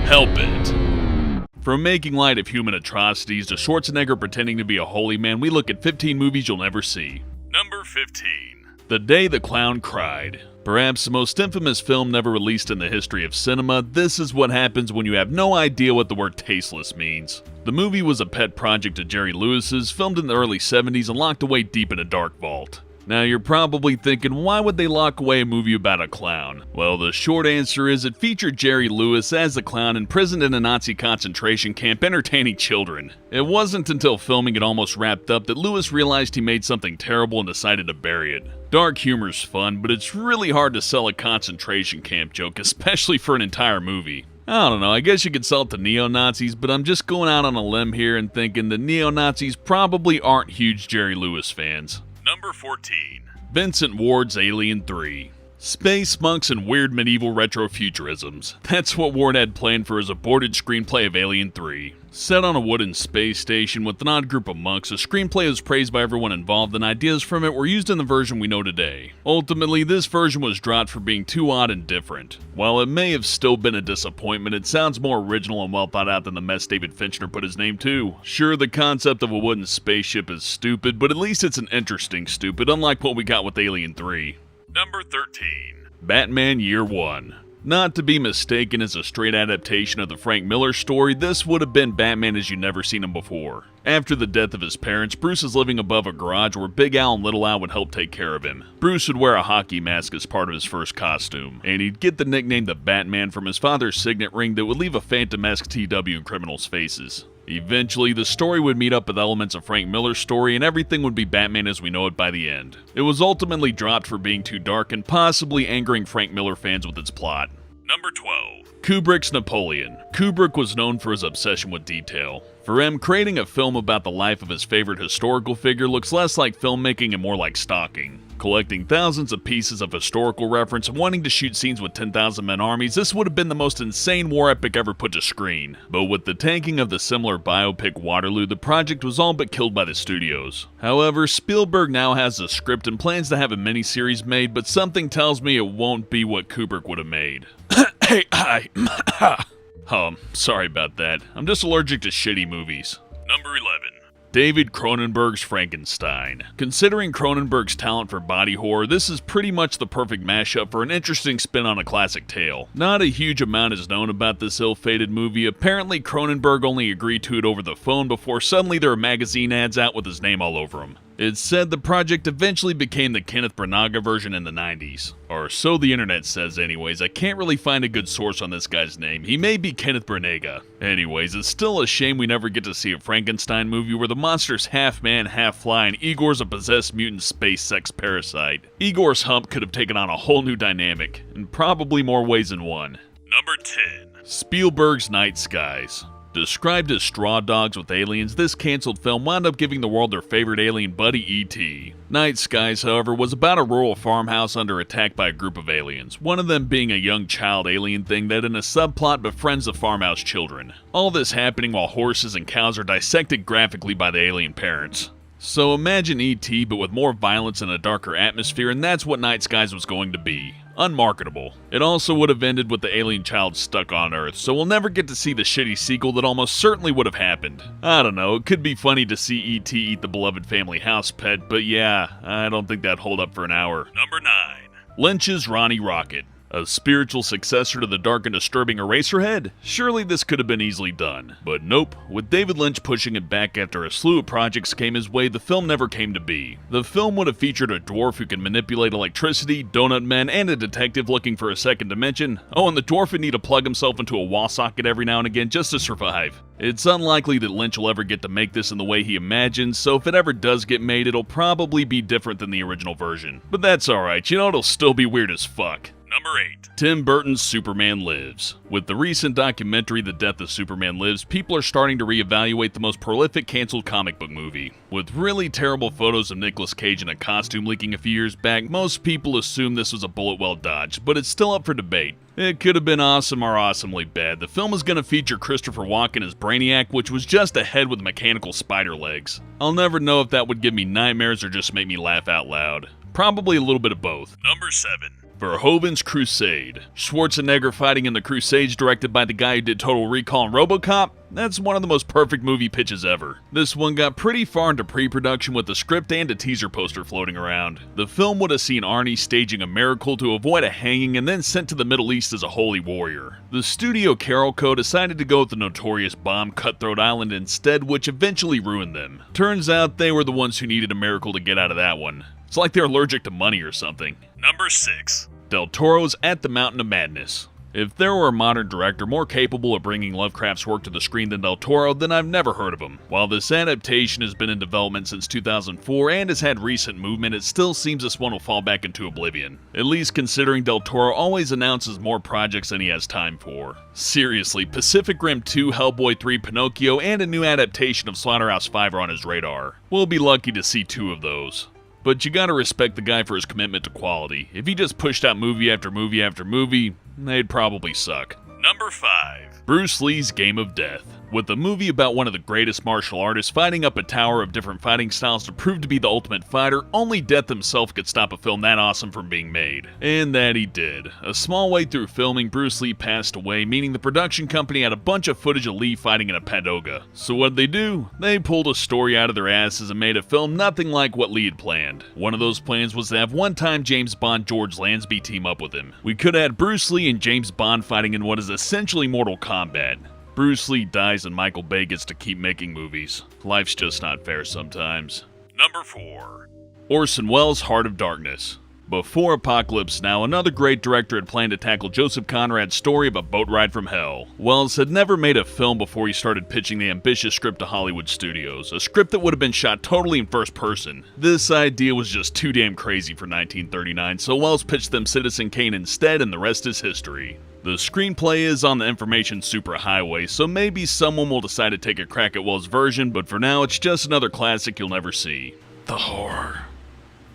Help It. From making light of human atrocities to Schwarzenegger pretending to be a holy man, we look at 15 movies you'll never see. Number 15. The Day the Clown Cried. Perhaps the most infamous film never released in the history of cinema, this is what happens when you have no idea what the word tasteless means. The movie was a pet project of Jerry Lewis's, filmed in the early 70s and locked away deep in a dark vault. Now you're probably thinking, why would they lock away a movie about a clown? Well, the short answer is it featured Jerry Lewis as the clown imprisoned in a Nazi concentration camp entertaining children. It wasn't until filming had almost wrapped up that Lewis realized he made something terrible and decided to bury it. Dark humor's fun, but it's really hard to sell a concentration camp joke, especially for an entire movie. I don't know, I guess you could sell it to neo-Nazis, but I'm just going out on a limb here and thinking the neo-Nazis probably aren't huge Jerry Lewis fans. Number 14. Vincent Ward's Alien 3. Space monks and weird medieval retrofuturisms. That's what Ward had planned for his aborted screenplay of Alien 3. Set on a wooden space station with an odd group of monks, the screenplay was praised by everyone involved and ideas from it were used in the version we know today. Ultimately, this version was dropped for being too odd and different. While it may have still been a disappointment, it sounds more original and well thought out than the mess David Fincher put his name to. Sure, the concept of a wooden spaceship is stupid, but at least it's an interesting stupid, unlike what we got with Alien 3. Number 13. Batman Year One. Not to be mistaken as a straight adaptation of the Frank Miller story, this would have been Batman as you'd never seen him before. After the death of his parents, Bruce is living above a garage where Big Al and Little Al would help take care of him. Bruce would wear a hockey mask as part of his first costume, and he'd get the nickname the Batman from his father's signet ring that would leave a phantom-esque TW in criminals' faces. Eventually, the story would meet up with elements of Frank Miller's story and everything would be Batman as we know it by the end. It was ultimately dropped for being too dark and possibly angering Frank Miller fans with its plot. Number 12. Kubrick's Napoleon. Kubrick was known for his obsession with detail. For him, creating a film about the life of his favorite historical figure looks less like filmmaking and more like stalking. Collecting thousands of pieces of historical reference and wanting to shoot scenes with 10,000 men armies, this would have been the most insane war epic ever put to screen. But with the tanking of the similar biopic Waterloo, the project was all but killed by the studios. However, Spielberg now has a script and plans to have a miniseries made, but something tells me it won't be what Kubrick would have made. Hey, hi. Sorry about that. I'm just allergic to shitty movies. Number 11. David Cronenberg's Frankenstein. Considering Cronenberg's talent for body horror, this is pretty much the perfect mashup for an interesting spin on a classic tale. Not a huge amount is known about this ill-fated movie. Apparently, Cronenberg only agreed to it over the phone before suddenly there were magazine ads out with his name all over them. It's said the project eventually became the Kenneth Branagh version in the 90s. Or so the internet says anyways. I can't really find a good source on this guy's name. He may be Kenneth Branagh. Anyways, it's still a shame we never get to see a Frankenstein movie where the monster's half man, half fly, and Igor's a possessed mutant space sex parasite. Igor's hump could have taken on a whole new dynamic, in probably more ways than one. Number 10. Spielberg's Night Skies. Described as straw dogs with aliens, this cancelled film wound up giving the world their favorite alien buddy, E.T. Night Skies, however, was about a rural farmhouse under attack by a group of aliens, one of them being a young child alien thing that in a subplot befriends the farmhouse children. All this happening while horses and cows are dissected graphically by the alien parents. So imagine E.T. but with more violence and a darker atmosphere, and that's what Night Skies was going to be. Unmarketable. It also would have ended with the alien child stuck on Earth, so we'll never get to see the shitty sequel that almost certainly would have happened. I don't know, it could be funny to see E.T. eat the beloved family house pet, but yeah, I don't think that'd hold up for an hour. Number 9. Lynch's Ronnie Rocket. A spiritual successor to the dark and disturbing Eraserhead? Surely this could have been easily done. But nope, with David Lynch pushing it back after a slew of projects came his way, the film never came to be. The film would have featured a dwarf who can manipulate electricity, donut men, and a detective looking for a second dimension. Oh, and the dwarf would need to plug himself into a wall socket every now and again just to survive. It's unlikely that Lynch will ever get to make this in the way he imagines, so if it ever does get made, it'll probably be different than the original version. But that's alright, you know it'll still be weird as fuck. Number 8. Tim Burton's Superman Lives. With the recent documentary The Death of Superman Lives, people are starting to reevaluate the most prolific canceled comic book movie. With really terrible photos of Nicolas Cage in a costume leaking a few years back, most people assume this was a bullet well dodged, but it's still up for debate. It could have been awesome or awesomely bad. The film is going to feature Christopher Walken as Brainiac, which was just a head with mechanical spider legs. I'll never know if that would give me nightmares or just make me laugh out loud. Probably a little bit of both. Number 7. For Hogans Crusade, Schwarzenegger fighting in the Crusades directed by the guy who did Total Recall and RoboCop, that's one of the most perfect movie pitches ever. This one got pretty far into pre-production with the script and a teaser poster floating around. The film would have seen Arnie staging a miracle to avoid a hanging and then sent to the Middle East as a holy warrior. The studio Carolco decided to go with the notorious bomb Cutthroat Island instead, which eventually ruined them. Turns out they were the ones who needed a miracle to get out of that one. It's like they're allergic to money or something. Number 6. Del Toro's At the Mountain of Madness. If there were a modern director more capable of bringing Lovecraft's work to the screen than Del Toro, then I've never heard of him. While this adaptation has been in development since 2004 and has had recent movement, it still seems this one will fall back into oblivion. At least considering Del Toro always announces more projects than he has time for. Seriously, Pacific Rim 2, Hellboy 3, Pinocchio, and a new adaptation of Slaughterhouse-5 are on his radar. We'll be lucky to see 2 of those. But you gotta respect the guy for his commitment to quality. If he just pushed out movie after movie after movie, they'd probably suck. Number 5. Bruce Lee's Game of Death. With a movie about one of the greatest martial artists fighting up a tower of different fighting styles to prove to be the ultimate fighter, only death himself could stop a film that awesome from being made. And that he did. A small way through filming, Bruce Lee passed away, meaning the production company had a bunch of footage of Lee fighting in a padoga. So what'd they do? They pulled a story out of their asses and made a film nothing like what Lee had planned. One of those plans was to have one-time James Bond George Lansby team up with him. We could have had Bruce Lee and James Bond fighting in what is essentially Mortal Kombat. Bruce Lee dies and Michael Bay gets to keep making movies. Life's just not fair sometimes. Number 4. Orson Welles' Heart of Darkness. Before Apocalypse Now, another great director had planned to tackle Joseph Conrad's story of a boat ride from hell. Welles had never made a film before he started pitching the ambitious script to Hollywood studios, a script that would have been shot totally in first person. This idea was just too damn crazy for 1939, so Welles pitched them Citizen Kane instead, and the rest is history. The screenplay is on the information superhighway, so maybe someone will decide to take a crack at Welles' version, but for now it's just another classic you'll never see. The horror.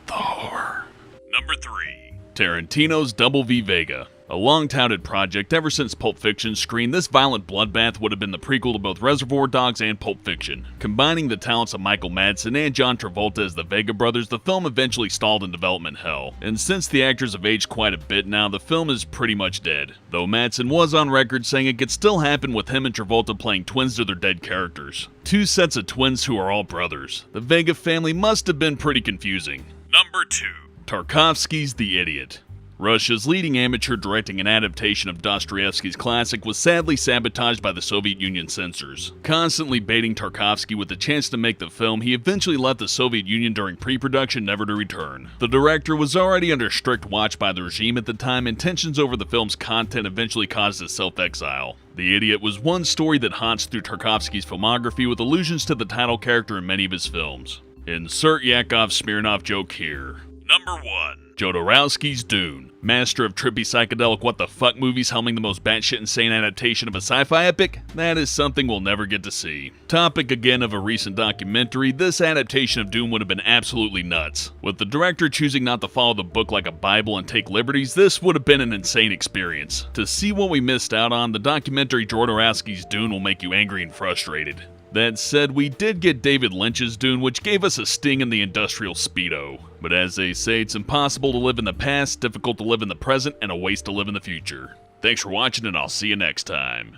The horror. Number 3. Tarantino's Double V Vega. A long-touted project ever since Pulp Fiction's screen, this violent bloodbath would have been the prequel to both Reservoir Dogs and Pulp Fiction. Combining the talents of Michael Madsen and John Travolta as the Vega brothers, the film eventually stalled in development hell. And since the actors have aged quite a bit now, the film is pretty much dead. Though Madsen was on record saying it could still happen with him and Travolta playing twins to their dead characters. 2 sets of twins who are all brothers. The Vega family must have been pretty confusing. Number 2. Tarkovsky's The Idiot. Russia's leading amateur directing an adaptation of Dostoevsky's classic was sadly sabotaged by the Soviet Union censors. Constantly baiting Tarkovsky with the chance to make the film, he eventually left the Soviet Union during pre-production, never to return. The director was already under strict watch by the regime at the time, and tensions over the film's content eventually caused his self-exile. The Idiot was one story that haunts through Tarkovsky's filmography with allusions to the title character in many of his films. Insert Yakov Smirnoff joke here. Number 1. Jodorowsky's Dune. Master of trippy psychedelic what-the-fuck movies helming the most batshit insane adaptation of a sci-fi epic? That is something we'll never get to see. Topic again of a recent documentary, this adaptation of Dune would have been absolutely nuts. With the director choosing not to follow the book like a Bible and take liberties, this would have been an insane experience. To see what we missed out on, the documentary Jodorowsky's Dune will make you angry and frustrated. That said, we did get David Lynch's Dune, which gave us a sting in the industrial speedo. But as they say, it's impossible to live in the past, difficult to live in the present, and a waste to live in the future. Thanks for watching, and I'll see you next time.